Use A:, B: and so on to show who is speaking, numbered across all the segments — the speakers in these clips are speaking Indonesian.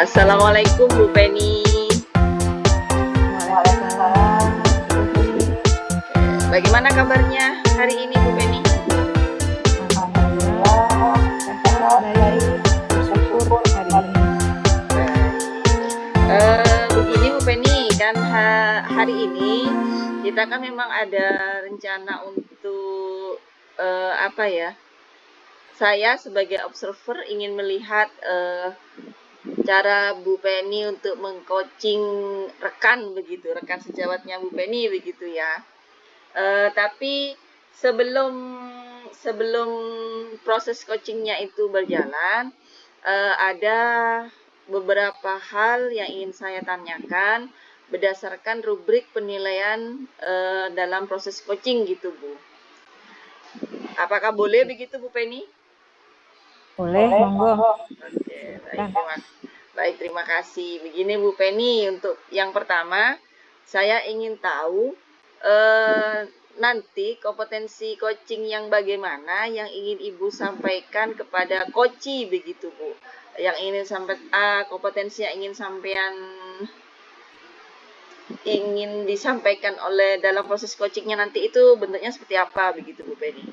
A: Assalamualaikum Bu Penny.
B: Waalaikumsalam.
A: Bagaimana kabarnya hari ini Bu Penny?
B: Alhamdulillah, sehat, baik, bersyukur hari ini.
A: Begini Bu Penny, kan hari ini kita kan memang ada rencana untuk saya sebagai observer ingin melihat cara Bu Penny untuk mengcoaching rekan begitu, rekan sejawatnya Bu Penny begitu ya. Tapi sebelum proses coachingnya itu berjalan, ada beberapa hal yang ingin saya tanyakan berdasarkan rubrik penilaian dalam proses coaching gitu Bu. Apakah boleh begitu Bu Penny?
B: Boleh, monggo.
A: Oke, baik, terima kasih. Begini Bu Penny, untuk yang pertama saya ingin tahu nanti kompetensi coaching yang bagaimana yang ingin Ibu sampaikan kepada coachee begitu Bu. Yang ingin kompetensi yang ingin disampaikan oleh dalam proses coachingnya nanti itu bentuknya seperti apa begitu Bu Penny?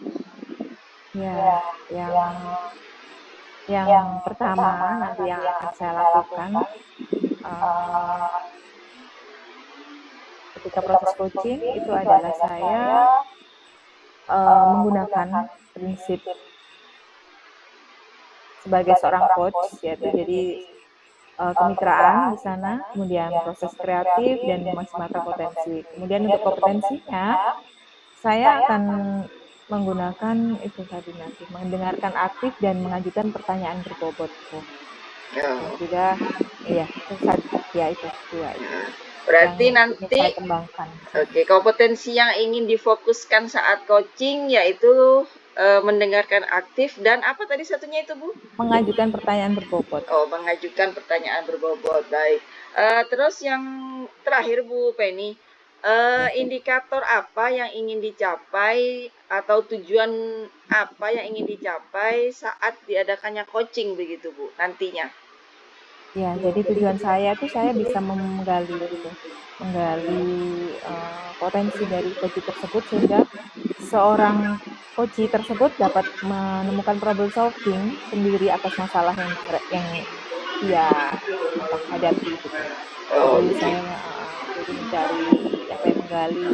B: Ya, yang pertama nanti yang akan saya lakukan ketika proses coaching itu adalah saya menggunakan prinsip sebagai seorang coach, yaitu jadi kemitraan di sana, kemudian proses kreatif dan memaksimalkan potensi. Kemudian untuk kompetensinya, saya akan menggunakan itu tadi nanti, mendengarkan aktif dan mengajukan pertanyaan berbobot. Dan juga, iya, itu dua itu.
A: Berarti
B: yang
A: nanti
B: saya kembangkan.
A: Oke, kompetensi yang ingin difokuskan saat coaching yaitu mendengarkan aktif dan apa tadi satunya itu Bu?
B: Mengajukan pertanyaan berbobot.
A: Oh, mengajukan pertanyaan berbobot. Baik. Terus yang terakhir Bu Penny, indikator apa yang ingin dicapai atau tujuan apa yang ingin dicapai saat diadakannya coaching begitu Bu nantinya?
B: Ya, jadi tujuan saya itu saya bisa menggali potensi dari coachee tersebut sehingga seorang coachee tersebut dapat menemukan problem solving sendiri atas masalah yang dia hadapi gitu. Jadi saya mencari menggali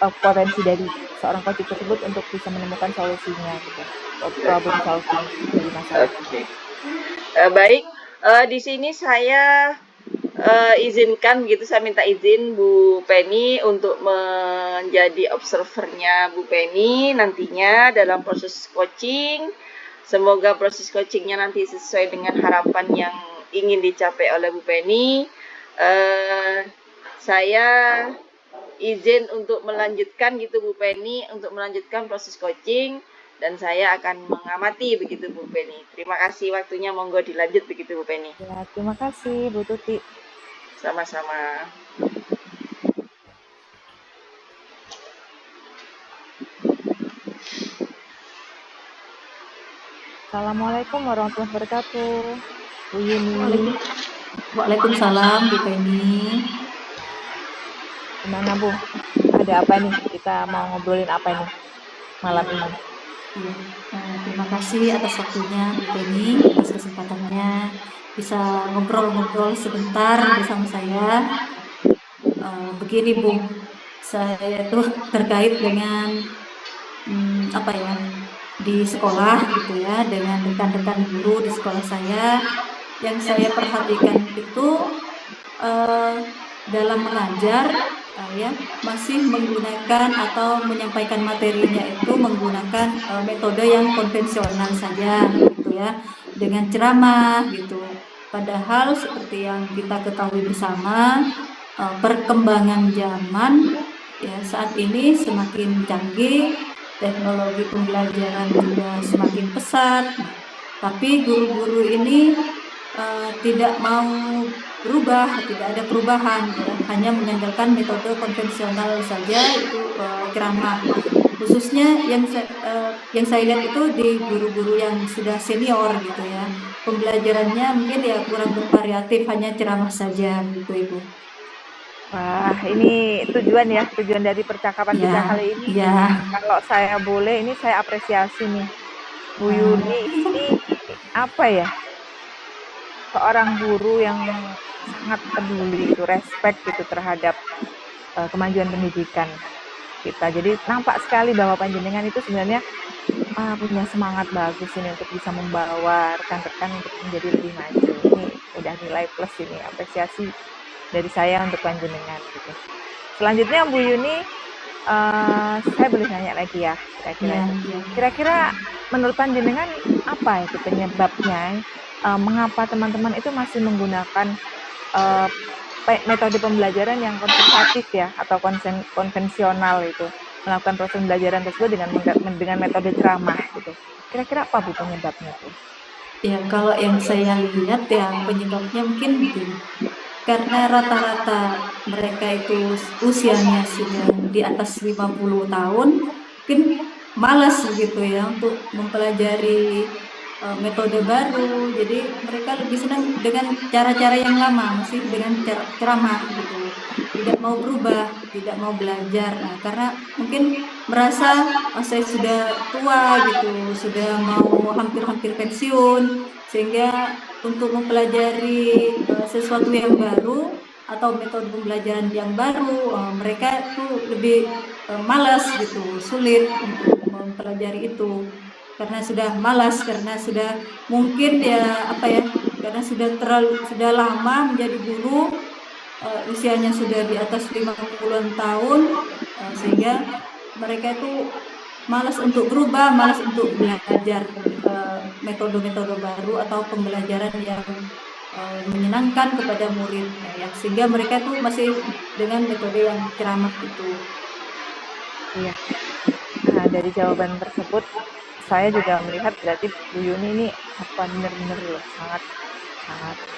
B: potensi dari seorang coachee tersebut untuk bisa menemukan solusinya gitu. Problem solving dari masalah.
A: Oke. Baik, di sini saya izinkan begitu, saya minta izin Bu Penny untuk menjadi observernya Bu Penny nantinya dalam proses coaching. Semoga proses coachingnya nanti sesuai dengan harapan yang ingin dicapai oleh Bu Penny. Saya izin untuk melanjutkan gitu Bu Penny, untuk melanjutkan proses coaching dan saya akan mengamati begitu Bu Penny. Terima kasih waktunya, monggo dilanjut begitu Bu Penny.
B: Ya, terima kasih Bu Tuti.
A: Sama-sama.
B: Assalamualaikum warahmatullahi wabarakatuh. Bu Yuni.
C: Waalaikumsalam Bu Penny.
B: Gimana Bu? Ada apa nih? Kita mau ngobrolin apa nih malam ini?
C: Terima kasih atas waktunya Bu Penny, atas kesempatannya bisa ngobrol-ngobrol sebentar bersama saya. Begini Bu, saya tuh terkait dengan di sekolah gitu ya, dengan rekan-rekan guru di sekolah saya. Yang saya perhatikan itu dalam mengajar masih menggunakan atau menyampaikan materinya itu menggunakan metode yang konvensional saja gitu ya, dengan ceramah gitu. Padahal seperti yang kita ketahui bersama, perkembangan zaman ya saat ini semakin canggih, teknologi pembelajaran juga semakin pesat, tapi guru-guru ini tidak mau berubah, tidak ada perubahan, hanya mengandalkan metode konvensional saja, itu ceramah. Khususnya yang saya lihat itu di guru-guru yang sudah senior gitu ya. Pembelajarannya mungkin ya kurang bervariatif, hanya ceramah saja gitu Ibu.
B: Wah, ini tujuan dari percakapan kita
C: Ya,
B: kali ini.
C: ya.
B: Kalau saya boleh, ini saya apresiasi nih. Bu Yuni ini apa ya? Seorang guru yang sangat peduli, itu respect gitu terhadap kemajuan pendidikan kita. Jadi nampak sekali bahwa panjenengan itu sebenarnya punya semangat bagus ini untuk bisa membawa rekan-rekan untuk menjadi lebih maju. Ini udah nilai plus ini, apresiasi dari saya untuk panjenengan gitu. Selanjutnya Bu Yuni, saya boleh nanya lagi ya, kira-kira menurut panjenengan apa itu penyebabnya, mengapa teman-teman itu masih menggunakan metode pembelajaran yang konservatif ya, atau konvensional itu, melakukan proses pembelajaran tersebut dengan metode ceramah gitu. Kira-kira apa Bu penyebabnya tuh?
C: Ya, kalau yang saya lihat ya penyebabnya mungkin begini. Karena rata-rata mereka itu usianya sudah di atas 50 tahun, mungkin malas gitu ya untuk mempelajari metode baru. Jadi mereka lebih senang dengan cara-cara yang lama, masih dengan cara ceramah gitu. Tidak mau berubah, tidak mau belajar. Nah, karena mungkin merasa saya sudah tua gitu, sudah mau hampir-hampir pensiun, sehingga untuk mempelajari sesuatu yang baru atau metode pembelajaran yang baru, mereka tuh lebih malas gitu, sulit untuk mempelajari itu karena sudah malas, karena sudah mungkin ya apa ya, karena sudah lama menjadi guru, usianya sudah di atas 50-an tahun, sehingga mereka itu malas untuk berubah, malas untuk belajar metode-metode baru atau pembelajaran yang menyenangkan kepada murid, ya, sehingga mereka tuh masih dengan metode yang ceramah itu.
B: Iya. Nah, dari jawaban tersebut saya juga melihat berarti Bu Yuni ini benar-benar loh sangat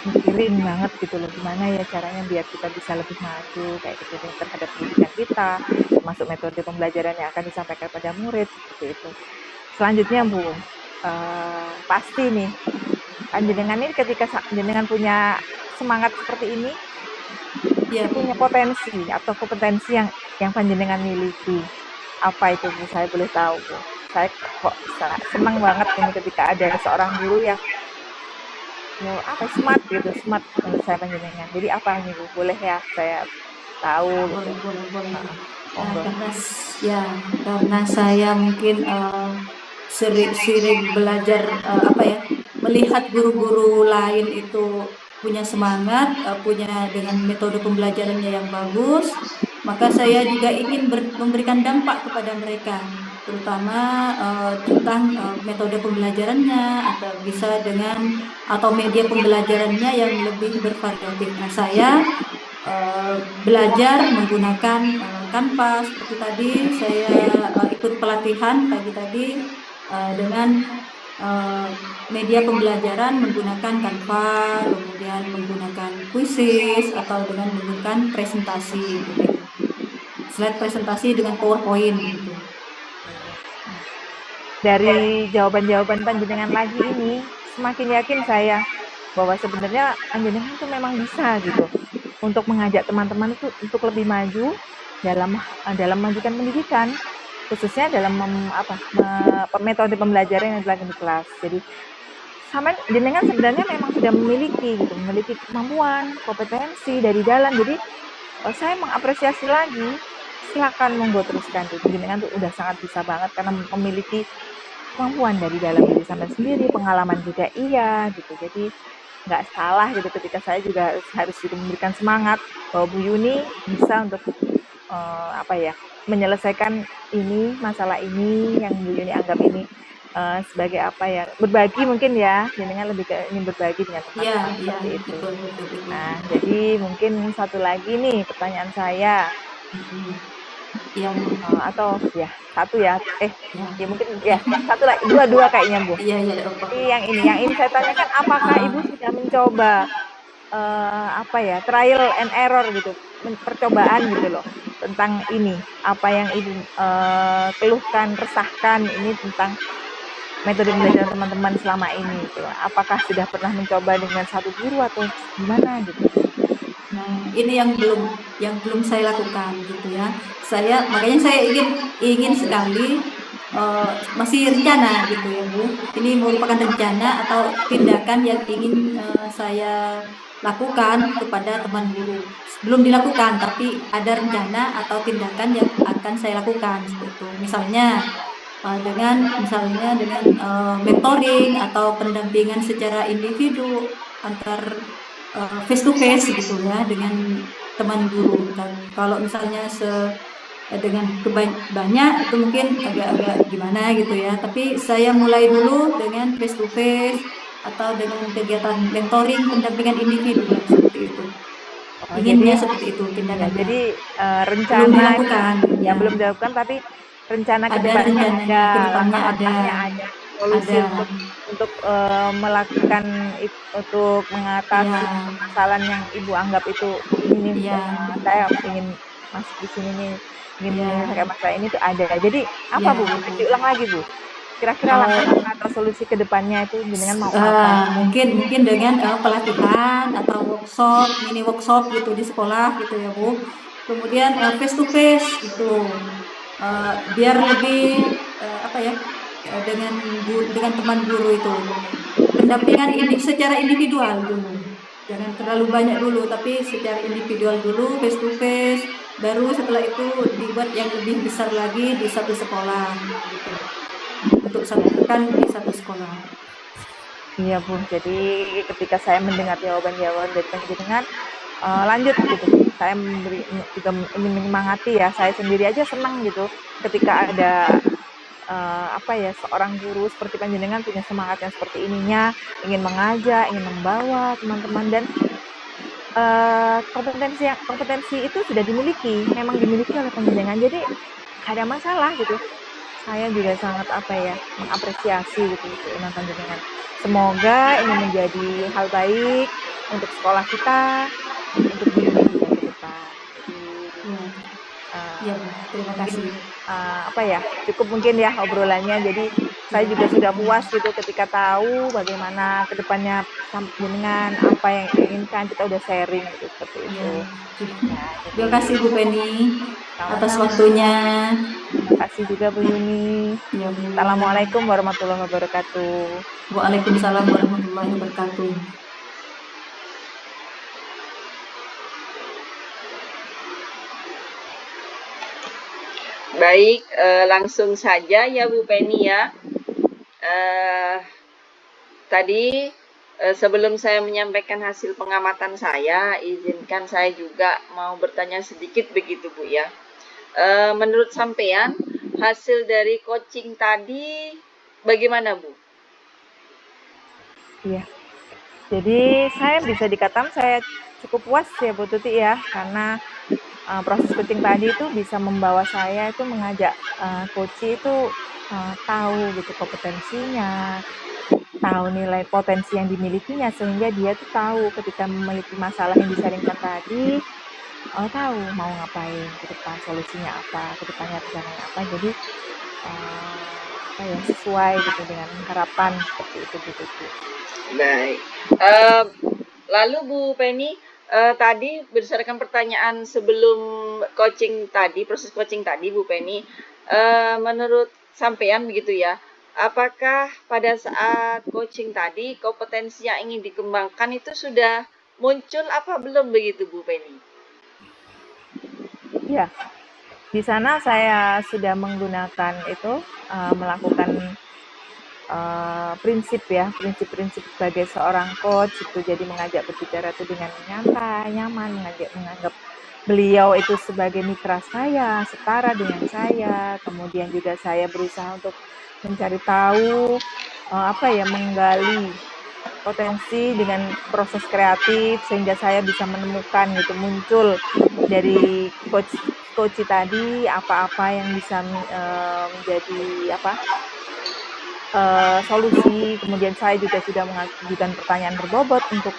B: mikirin banget gitu loh gimana ya caranya biar kita bisa lebih maju kayak gitu terhadap pendidikan kita, termasuk metode pembelajaran yang akan disampaikan pada murid seperti itu. Selanjutnya Bu, pasti nih panjenengan ini ketika panjenengan punya semangat seperti ini,
C: ya,
B: punya potensi atau kompetensi yang panjenengan miliki. Apa itu Bu? Saya boleh tahu Bu? Saya kok senang banget ini ketika ada seorang guru yang smart gitu, smart menurut saya panjenengan. Jadi apa ini Bu? Boleh ya saya tahu?
C: Boleh. Karena saya mungkin sering belajar melihat guru-guru lain itu punya semangat, punya dengan metode pembelajarannya yang bagus, maka saya juga ingin memberikan dampak kepada mereka, terutama tentang metode pembelajarannya atau media pembelajarannya yang lebih bervariatif. Nah, saya belajar menggunakan Canva seperti tadi. Saya ikut pelatihan pagi tadi dengan media pembelajaran menggunakan Canva, kemudian menggunakan Quizzes atau dengan menggunakan presentasi, slide presentasi dengan PowerPoint gitu.
B: Dari jawaban-jawaban panjenengan lagi ini semakin yakin saya bahwa sebenarnya panjenengan itu memang bisa gitu untuk mengajak teman-teman itu untuk lebih maju dalam memajukan pendidikan, khususnya dalam metode pembelajaran yang dilakukan di kelas. Jadi sama jenengan sebenarnya memang sudah memiliki kemampuan, kompetensi dari dalam. Jadi saya mengapresiasi lagi, silakan monggo teruskan tuh. Jenengan tuh udah sangat bisa banget karena memiliki kemampuan dari dalam diri sampai sendiri, pengalaman juga iya gitu. Jadi nggak salah gitu ketika saya juga harus memberikan semangat bahwa Bu Yuni bisa untuk menyelesaikan masalah ini yang Bu Yuni anggap ini sebagai berbagi mungkin ya, jenengan lebih ke ingin berbagi dengan teman-teman seperti itu.
C: Betul.
B: Nah, jadi mungkin satu lagi nih pertanyaan saya. Atau ya satu ya ya mungkin ya satu lagi dua kayaknya Bu. Jadi yang ini saya tanyakan, apakah Ibu sudah mencoba trial and error gitu, percobaan gitu loh tentang ini, apa yang Ibu keluhkan, resahkan ini tentang metode belajar teman-teman selama ini gitu. Apakah sudah pernah mencoba dengan satu guru atau gimana gitu?
C: Nah, ini yang belum saya lakukan gitu ya. Makanya saya ingin sekali masih rencana gitu ya Bu. Ini merupakan rencana atau tindakan yang ingin saya lakukan kepada teman guru. Belum dilakukan, tapi ada rencana atau tindakan yang akan saya lakukan seperti itu. Misalnya dengan mentoring atau pendampingan secara individu antar face to face gitu ya dengan teman guru. Kalau misalnya dengan banyak itu mungkin agak-agak gimana gitu ya. Tapi saya mulai dulu dengan face to face atau dengan kegiatan mentoring pendampingan individu lah, seperti itu. Inginnya seperti itu tindakannya.
B: Jadi rencana
C: belum dilakukan.
B: Ya belum dilakukan, tapi rencana
C: Ada
B: kedepannya
C: rencananya, kedepannya ada.
B: solusi
C: Ada.
B: untuk melakukan untuk mengatasi
C: Iya.
B: permasalahan yang Ibu anggap itu ini
C: Iya.
B: saya ingin masuk di sini nih, ingin
C: Iya.
B: menyelesaikan masalah ini tuh ada. Jadi apa
C: Iya.
B: Bu? Diulang lagi Bu. Kira-kira langkah atau solusi kedepannya itu dengan mau apa?
C: Mungkin dengan pelatihan atau mini workshop gitu di sekolah gitu ya Bu. Kemudian face to face gitu. Biar lebih dengan teman guru itu. Pendampingan secara individual dulu. Jangan terlalu banyak dulu, tapi secara individual dulu, face to face. Baru setelah itu dibuat yang lebih besar lagi di satu sekolah gitu. Untuk di satu sekolah.
B: Iya Bu, jadi ketika saya mendengar jawaban-jawaban dari penjenengan, lanjut gitu. Saya juga ingin menyemangati ya, saya sendiri aja senang gitu ketika ada seorang guru seperti panjenengan punya semangat yang seperti ininya, ingin mengajak, ingin membawa teman-teman, dan kompetensi itu sudah dimiliki, memang dimiliki oleh panjenengan, jadi ada masalah gitu. Saya juga sangat mengapresiasi gitu dengan panjenengan. Semoga ini menjadi hal baik untuk sekolah kita, untuk diri juga ke depan.
C: Ya, terima kasih.
B: Cukup mungkin ya obrolannya. Jadi saya juga sudah puas gitu ketika tahu bagaimana kedepannya dengan apa yang diinginkan, kita udah sharing gitu seperti itu.
C: Terima kasih Bu Penny atas waktunya.
B: Terima kasih juga Bu Yuni.
C: Ya, Bu.
B: Assalamualaikum warahmatullahi wabarakatuh.
C: Waalaikumsalam warahmatullahi wabarakatuh.
A: Baik, langsung saja ya Bu Penny ya. Tadi sebelum saya menyampaikan hasil pengamatan saya, izinkan saya juga mau bertanya sedikit begitu Bu ya. Menurut sampean, hasil dari coaching tadi bagaimana Bu?
B: Iya, jadi saya bisa dikatakan saya cukup puas ya Bu Tuti ya, karena proses coaching tadi itu bisa membawa saya itu mengajak coach itu tahu gitu kompetensinya, tahu nilai potensi yang dimilikinya, sehingga dia tuh tahu ketika memiliki masalah yang disaringkan tadi, tahu mau ngapain ke depan, solusinya apa, ke depannya rencananya apa. Jadi sesuai gitu dengan harapan seperti itu gitu.
A: Baik. Lalu Bu Penny, tadi berdasarkan pertanyaan sebelum coaching tadi, proses coaching tadi Bu Penny, menurut sampean begitu ya, apakah pada saat coaching tadi kompetensi yang ingin dikembangkan itu sudah muncul apa belum begitu Bu Penny?
B: Ya, di sana saya sudah menggunakan itu melakukan prinsip-prinsip sebagai seorang coach itu, jadi mengajak berbicara itu dengan nyantai, nyaman, menganggap beliau itu sebagai mitra saya, setara dengan saya. Kemudian juga saya berusaha untuk mencari tahu menggali potensi dengan proses kreatif, sehingga saya bisa menemukan gitu, muncul dari coach tadi apa-apa yang bisa menjadi solusi. Kemudian saya juga sudah mengajukan pertanyaan berbobot untuk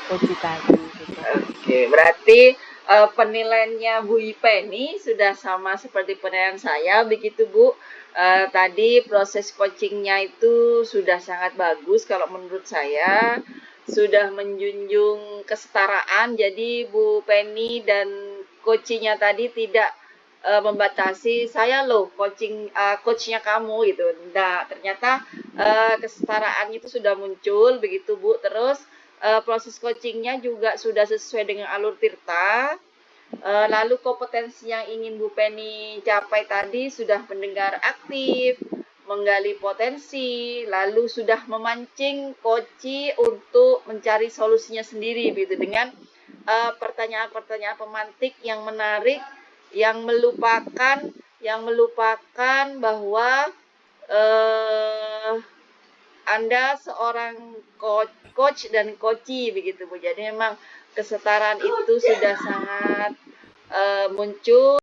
B: coach tadi gitu.
A: Oke, berarti penilaiannya Bu Penny sudah sama seperti penilaian saya, begitu Bu. Tadi proses coachingnya itu sudah sangat bagus kalau menurut saya, sudah menjunjung kesetaraan. Jadi Bu Penny dan coachnya tadi tidak membatasi saya loh coachnya kamu gitu. Nah ternyata kesetaraan itu sudah muncul begitu Bu. Terus proses coachingnya juga sudah sesuai dengan alur Tirta. Lalu kompetensi yang ingin Bu Penny capai tadi sudah mendengar aktif, menggali potensi, lalu sudah memancing coachi untuk mencari solusinya sendiri gitu dengan pertanyaan-pertanyaan pemantik yang menarik, yang melupakan bahwa Anda seorang coach dan coachi begitu Bu. Jadi memang kesetaraan itu sudah sangat muncul.